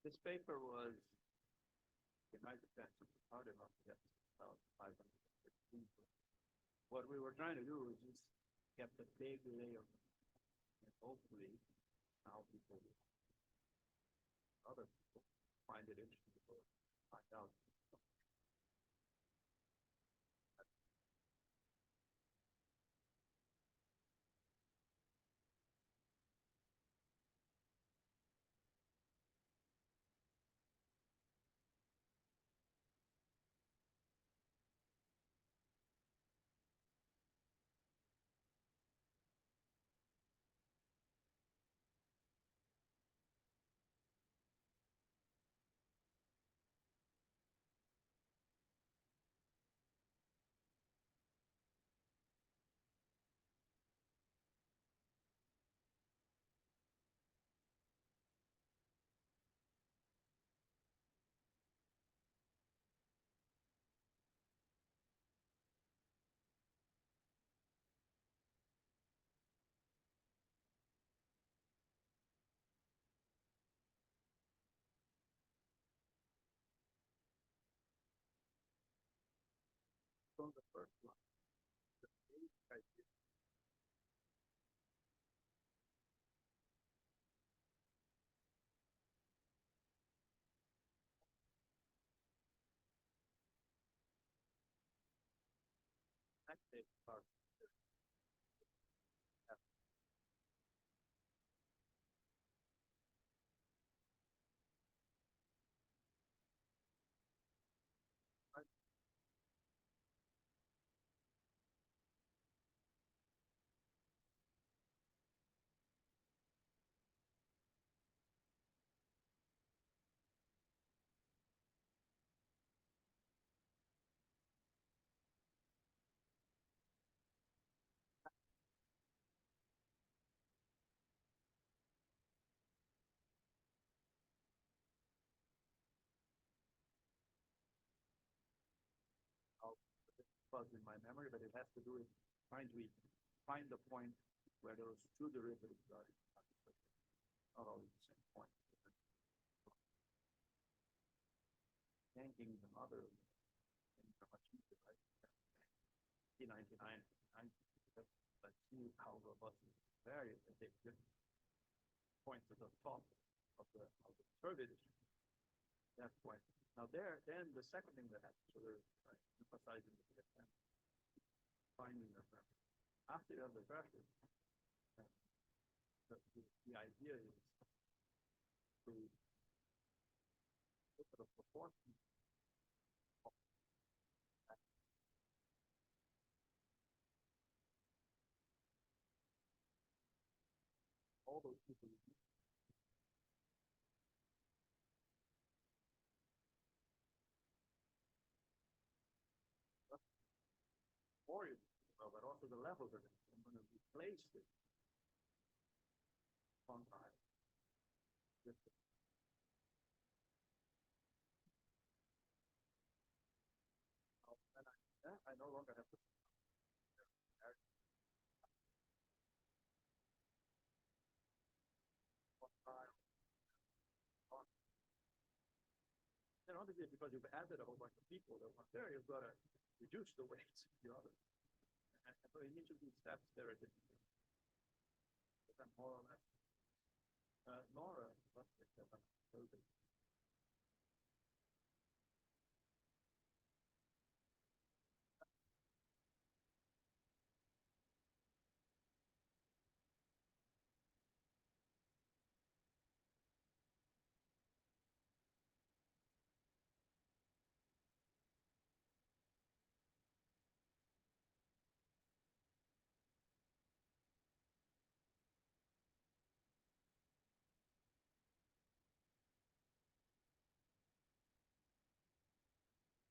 This paper was, in my defense, part of it, about 515. What we were trying to do is just get the big layer, and hopefully now people, other people, find it interesting to find out. on the first one, the basic idea. Active part. Fuzz in my memory, but it has to do with trying to find the point where those two derivatives are not always the same point. Thinking another things are much easier, right? P99, let's see how robust it varies and take different points at the top of the derivative. That point. Now then the second thing that happens, so they're emphasizing the finding the pressure. After you have the pressure, the idea is to look at the proportion of all those people. Or but also the levels of it. I'm going to replace it on time. I no longer have to. And obviously, because you've added a whole bunch of people, that one there, you've got to reduce the weights of the other. And so in each of these steps, there are different things. But more or less. Nora, let's take that up.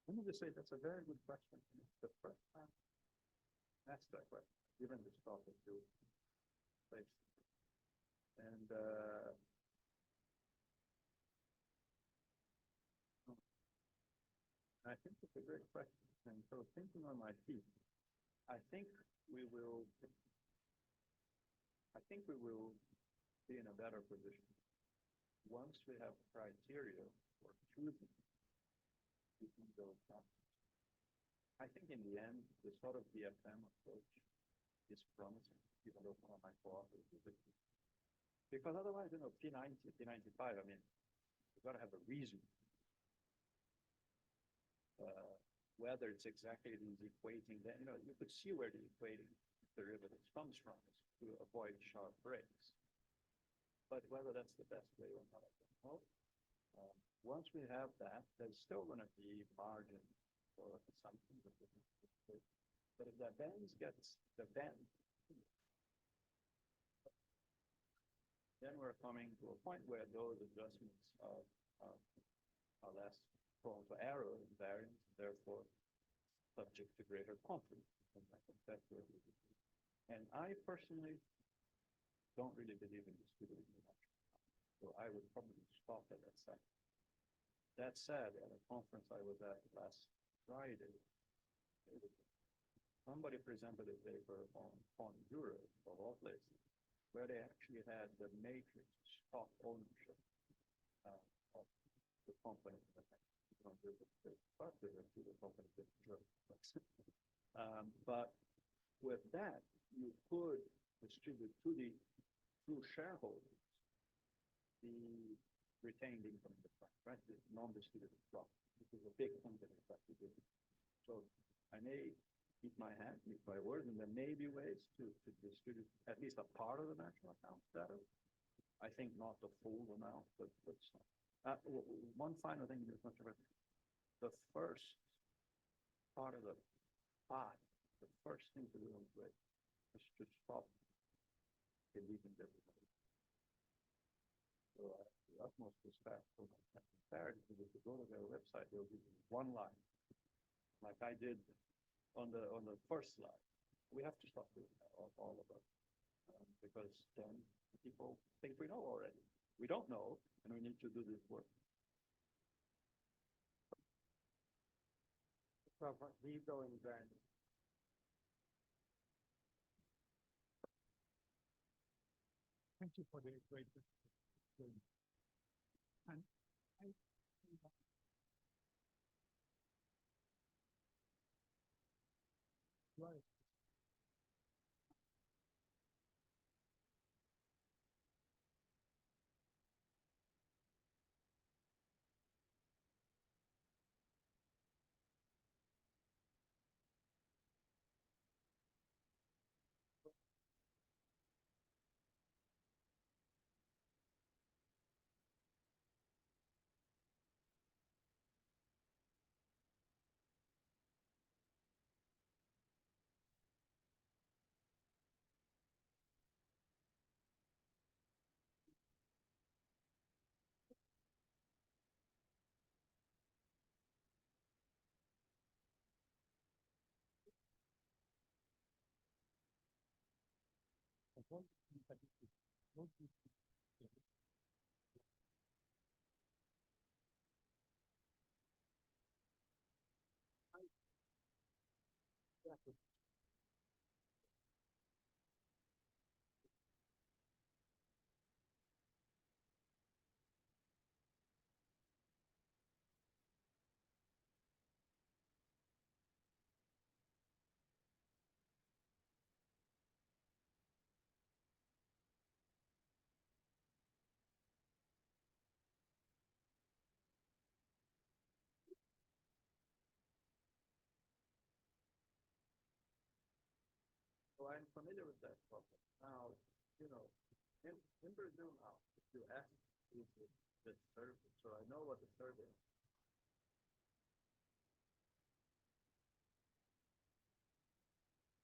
Let me just say that's a very good question. It's the first time I asked that question, given this topic to place. And I think it's a great question. And so thinking on my feet, I think we will be in a better position once we have criteria for choosing between those concepts. I think in the end, the sort of BFM approach is promising, even though some of my co-authors is it. Because otherwise, P90, P95, I mean, you've got to have a reason. Whether it's exactly these equating, then you could see where the equating derivatives comes from to avoid sharp breaks. But whether that's the best way or not, I don't know. Once we have that, there's still going to be margin for assumptions of different. But if that bend gets the bend, then we're coming to a point where those adjustments are less prone to error and variance, therefore subject to greater confidence. And I think that's where we would be. And I personally don't really believe in distributed much. So I would probably stop at that side. That said, at a conference I was at last Friday, somebody presented a paper on Europe, of all places, where they actually had the matrix stock ownership of the company that actually to the company that But with that, you could distribute to shareholders the retained income of the fund, right? The non-distributed profit, which is a big component that we do. So I may keep my hand, keep my word, and there may be ways to distribute at least a part of the national account status. I think not the full amount, but one final thing is much about the first part of the pie. The first thing to do in Great is to stop illegal everybody. So the utmost respect for parents, if you go to their website, they'll give you one line, like I did on the first slide. We have to stop doing that, all of us, because then people think we know already. We don't know, and we need to do this work. Vito and then. Thank you for the great discussion. And I right. So I'm familiar with that problem. Now, in Brazil now, if you ask the survey, so I know what the survey is.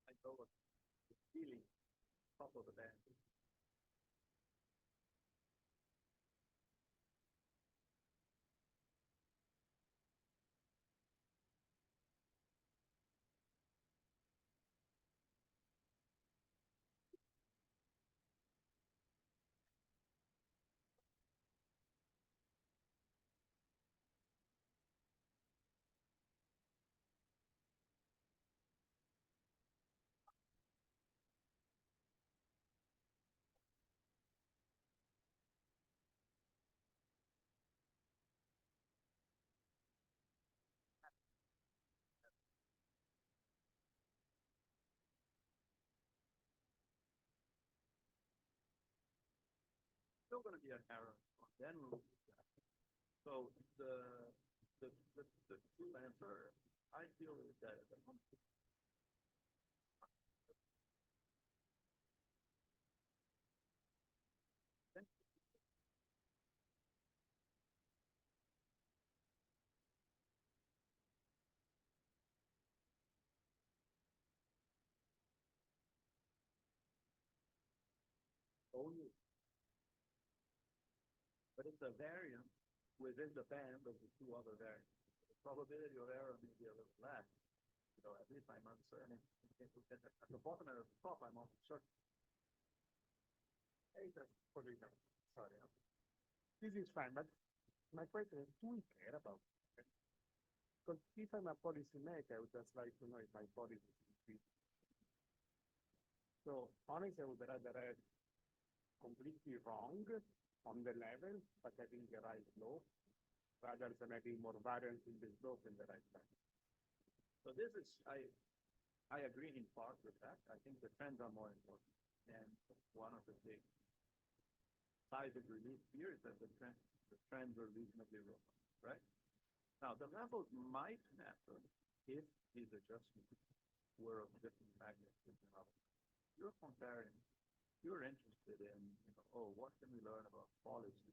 I know what the feeling top of the band is. Still going to be an error. Then we'll do that. So the true answer, I feel, is that only, but it's a variance within the band of the two other variants. The probability of error may be a little less. At least I'm uncertain. At the bottom and at the top, I'm also certain. Hey, sorry. This is fine, but my question is, do we care about it? Because if I'm a policymaker, I would just like to know if my policy is increasing. So honestly, I would rather have completely wrong on the level, but having the right law, rather than having more variance in the law than the right level. So this is, I agree in part with that. I think the trends are more important. And one of the big sides of relief here is that the trends are reasonably robust, right? Now, the levels might matter if these adjustments were of different magnitude than others. You're comparing, you're interested in, oh, what can we learn about policy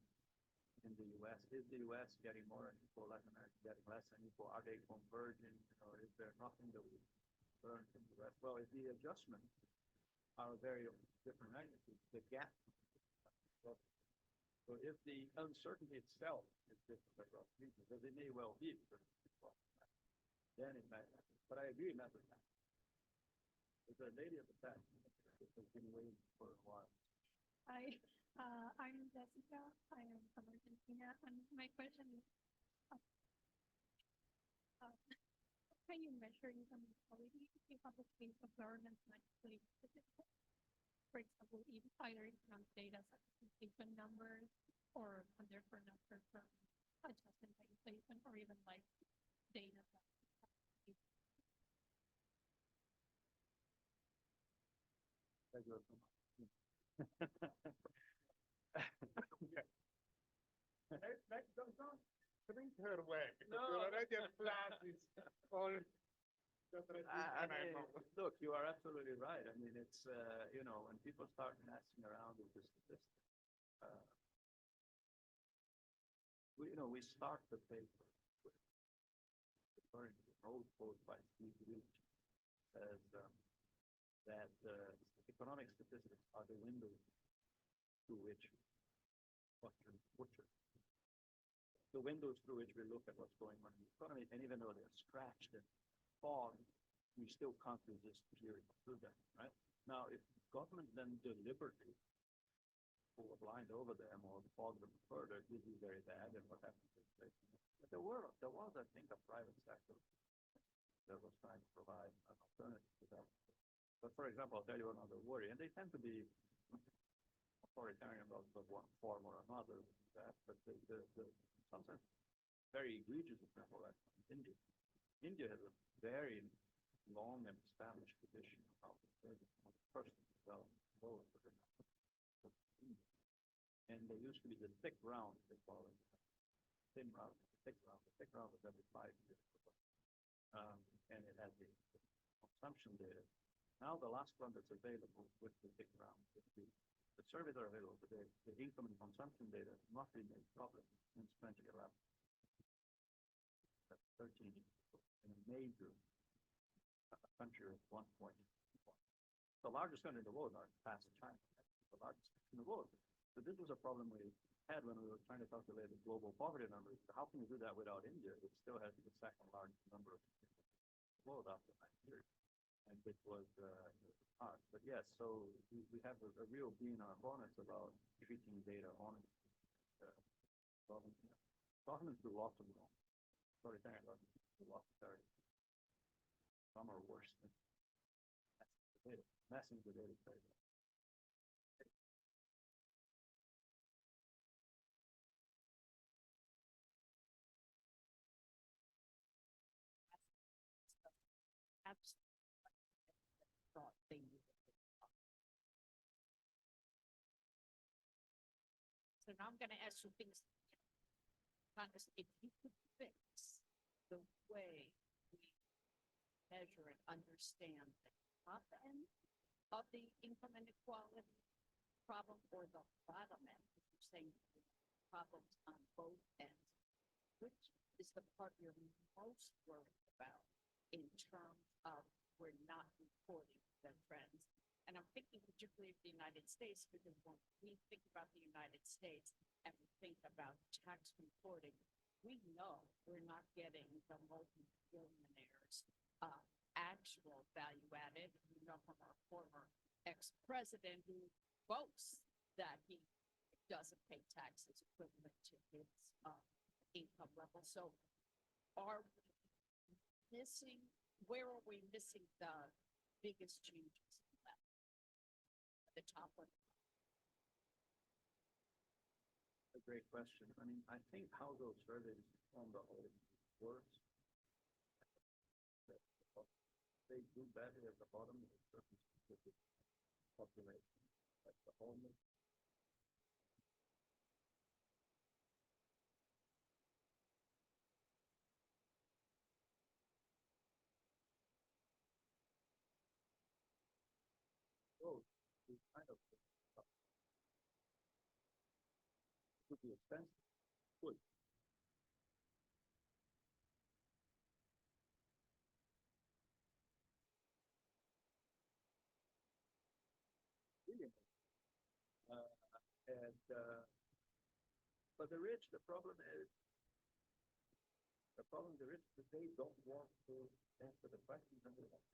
in the U.S.? Is the U.S. getting more unequal, Latin America getting less unequal? Are they converging? Is there nothing that we learn from the U.S.? Well, if the adjustments are very different magnitudes, the gap. So if the uncertainty itself is different across regions, as it may well be, then it matters. But I agree, it matters. The lady at the back has been waiting for a while. Hi, I'm Jessica. I am from Argentina, and my question is, can you measure income inequality if you have a case of government manipulating statistics? For example, either economic data such as inflation numbers, or therefore numbers from adjustment by inflation, or even like data that Don't treat her way. No. You're already at classes on. Look, you are absolutely right. I mean, it's, when people start messing around with the statistics, we start the paper with referring to an old quote by Steve Leach says that economic statistics are the window through which the windows through which we look at what's going on in the economy, and even though they're scratched and fogged, we still can't resist peering through them, right? Now, if government then deliberately pull a blind over them or fog them further, it would be very bad, and what happens to inflation. But there was, I think, a private sector that was trying to provide an alternative to that. But for example, I'll tell you another worry, and they tend to be authoritarian about one form or another, but the sometimes very egregious example like India. India has a very long and established tradition of personal development, and there used to be the thick round, they call it, thin round, thick round. The thick round was every 5 years, and it had the consumption data. Now the last one that's available with the thick round, the surveys are available today. The income and consumption data not been made public since 2011. That's 13 years in a major country of 1.1. The largest country in the world, not past China, the largest in the world. So this was a problem we had when we were trying to calculate the global poverty numbers. How can you do that without India, which still has the second largest number of people in the world after Nigeria? And it was hard. But yes, so we have a real being on our bonus about treating data honestly. Governments do lots of wrong. Authoritarian governments do lots of terrible. Some are worse than messing with data. Thought they needed. So now I'm going to ask you things. Congress, if you could fix the way we measure and understand the top end of the income inequality problem or the bottom end, if you're saying problems on both ends, which is the part you're most worried about in terms of we're not reporting the trends? And I'm thinking particularly of the United States, because when we think about the United States and we think about tax reporting, we know we're not getting the multi-billionaires actual value added. We know from our former ex-president who boasts that he doesn't pay taxes equivalent to his income level. So are we missing, where are we missing the biggest changes in that? The top one. A great question. I mean, I think how those surveys on the whole works they do better at the bottom of a certain specific population, like the homeless. Oh, we kind of could be expensive. Good. Really. And but the rich, the problem is the rich is they don't want to answer the questions and they want.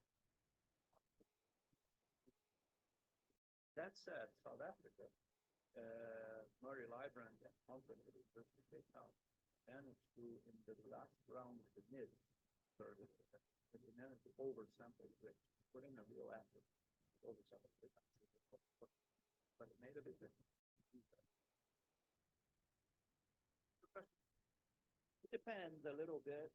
That said, South Africa, Murray Librand and company, the University of Cape Town, managed to, in the last round of the mid survey, they managed to oversample rich, put in a real effort, oversample rich, but it made a big difference. It depends a little bit.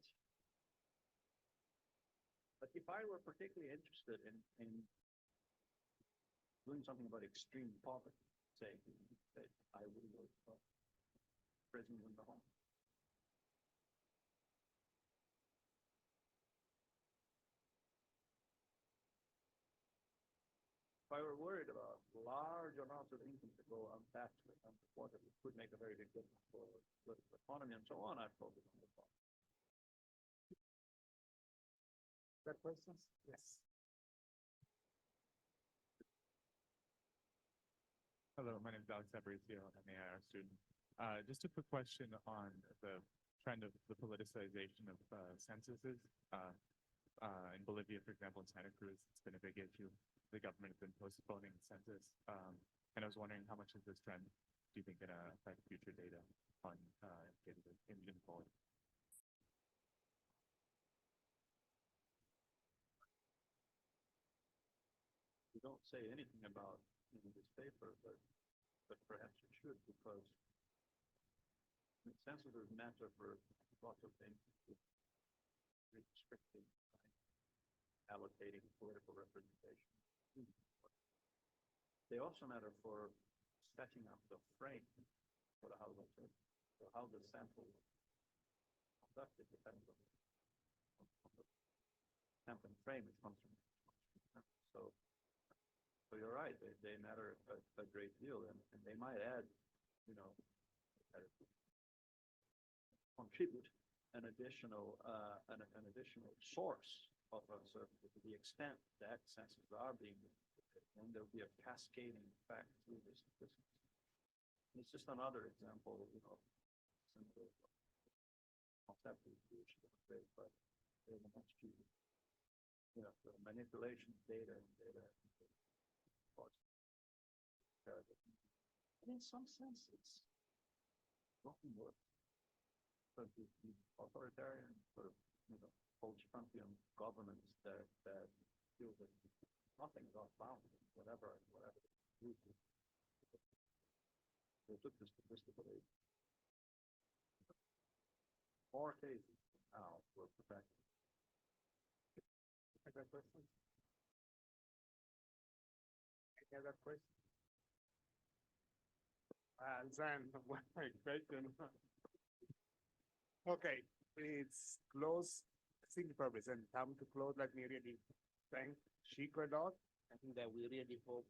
But if I were particularly interested in doing something about extreme poverty, say I would go to prison in the home. If I were worried about large amounts of income to go untaxed and unreported, it could make a very big difference for the political economy and so on, I'd focus on the problem. Got questions? Yes. Hello, my name is Alex Amartya. I'm an AIR student. Just a quick question on the trend of the politicization of censuses. In Bolivia, for example, in Santa Cruz, it's been a big issue. The government has been postponing the census. And I was wondering how much of this trend do you think can affect future data on inequality? You don't say anything about in this paper, but perhaps you should, because censuses matter for lots of things, restricting, allocating political representation. They also matter for setting up the frame for the housing system. So how the sample is conducted depends on the sampling frame it comes from. So you're right, they matter a great deal, and they might add, contribute an additional source of uncertainty to the extent that censuses are being manipulated, and there'll be a cascading effect through this. It's just another example, simple concept of but there's a much cheaper. The manipulation of data and data. And in some sense, it's often work. So the authoritarian sort of, post-Trumpian governments that feel that nothing is off bounds, whatever they do. They took the statistical age. More cases now were protected. Any other questions? Any other questions? Then one question. Okay, please close. I think for present time to close. Let me really thank Chico a lot. I think that we really hope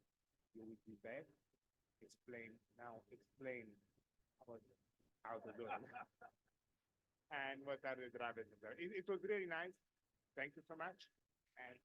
you will be back. Explain how to do it. And what are the drivers? It was really nice. Thank you so much. And